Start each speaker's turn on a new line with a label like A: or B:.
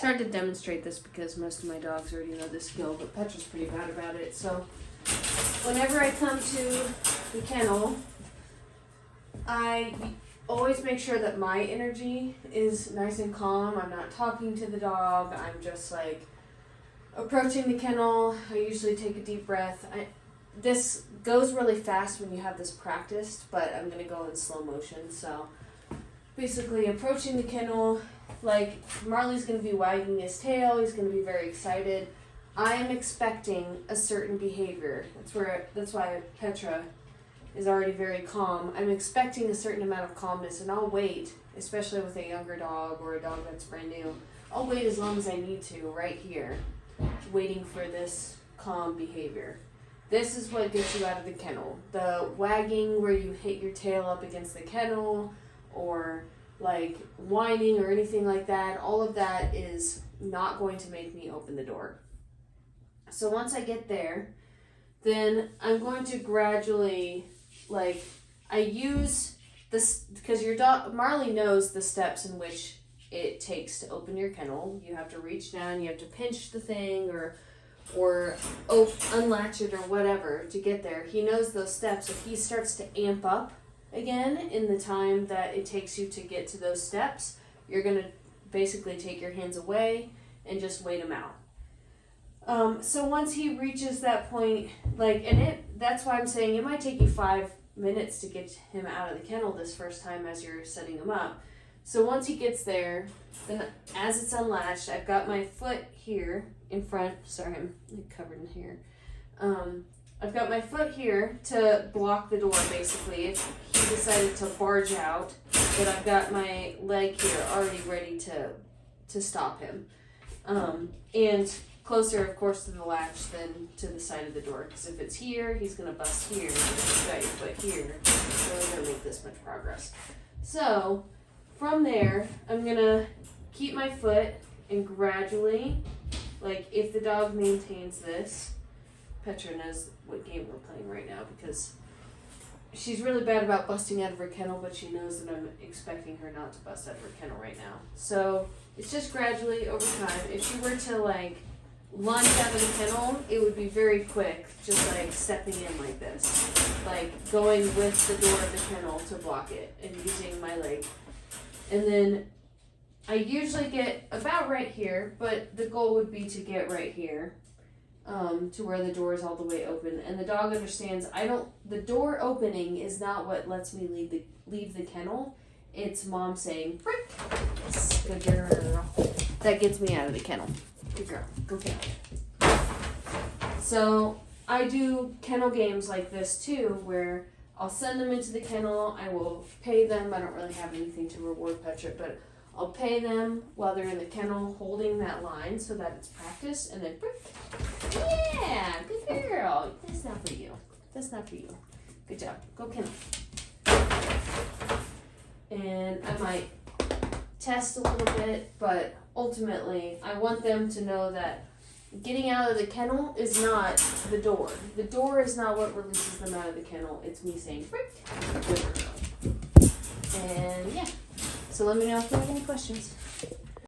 A: It's hard to demonstrate this because most of my dogs already know this skill, but Petra's pretty bad about it. So whenever I come to the kennel, I always make sure that my energy is nice and calm. I'm not talking to the dog. I'm just like approaching the kennel. I usually take a deep breath. This goes really fast when you have this practiced, but I'm going to go in slow motion. So basically approaching the kennel, like Marley's going to be wagging his tail. He's going to be very excited. I am expecting a certain behavior. That's why Petra is already very calm. I'm expecting a certain amount of calmness, and I'll wait, especially with a younger dog or a dog that's brand new. I'll wait as long as I need to right here, waiting for this calm behavior. This is what gets you out of the kennel. The wagging where you hit your tail up against the kennel, or like whining or anything like that, all of that is not going to make me open the door. So once I get there, then I'm going to gradually, like, I use this, because your dog, Marley knows the steps in which it takes to open your kennel. You have to reach down, you have to pinch the thing, or unlatch it or whatever to get there. He knows those steps. If he starts to amp up again in the time that it takes you to get to those steps, you're going to basically take your hands away and just wait him out. So once he reaches that point, like, that's why I'm saying it might take you 5 minutes to get him out of the kennel this first time as you're setting him up. So once he gets there, then as it's unlatched, I've got my foot here in front. Sorry, I'm covered in hair. I've got my foot here to block the door, basically. If he decided to barge out, but I've got my leg here already ready to stop him. And closer, of course, to the latch than to the side of the door. Because if it's here, he's going to bust here. If you've got your foot here, you're really going to make this much progress. So from there, I'm going to keep my foot and gradually, like if the dog maintains this, Petra knows what game we're playing right now because she's really bad about busting out of her kennel, but she knows that I'm expecting her not to bust out of her kennel right now. So it's just gradually over time. If she were to like lunge out of the kennel, it would be very quick, just like stepping in like this, like going with the door of the kennel to block it and using my leg. And then I usually get about right here, but the goal would be to get right here, to where the door is all the way open. And the dog understands the door opening is not what lets me leave the kennel. It's mom saying, "Frick, good girl." That gets me out of the kennel. Good girl, go kennel. So I do kennel games like this too, where I'll send them into the kennel. I will pay them. I don't really have anything to reward Petra, but I'll pay them while they're in the kennel holding that line so that it's practice, and then, yeah, good girl. That's not for you. That's not for you. Good job. Go kennel. And I might test a little bit, but ultimately I want them to know that getting out of the kennel is not the door. The door is not what releases them out of the kennel. It's me saying, frick, good girl. And yeah. So let me know if you have any questions.